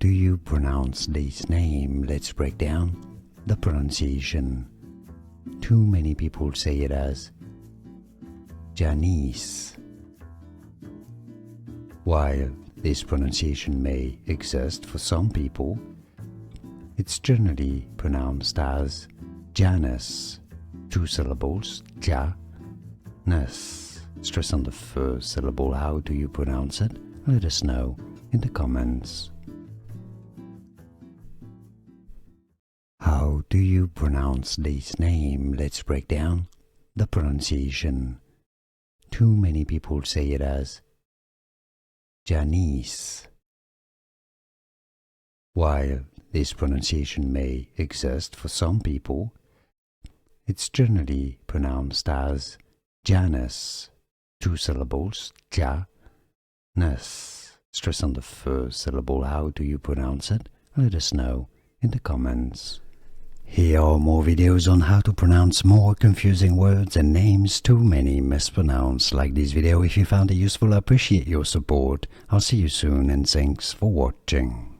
do you pronounce this name? Let's break down the pronunciation. Too many people say it as Janice. While this pronunciation may exist for some people, it's generally pronounced as Janice. 2 syllables, Janice. Stress on the first syllable. How do you pronounce it? Let us know in the comments. How do you pronounce this name? Let's break down the pronunciation. Too many people say it as Janice. While this pronunciation may exist for some people, it's generally pronounced as Janice. 2 syllables, Janice. Stress on the first syllable. How do you pronounce it? Let us know in the comments. Here are more videos on how to pronounce more confusing words and names too many mispronounced. Like this video if you found it useful. I appreciate your support. I'll see you soon and thanks for watching.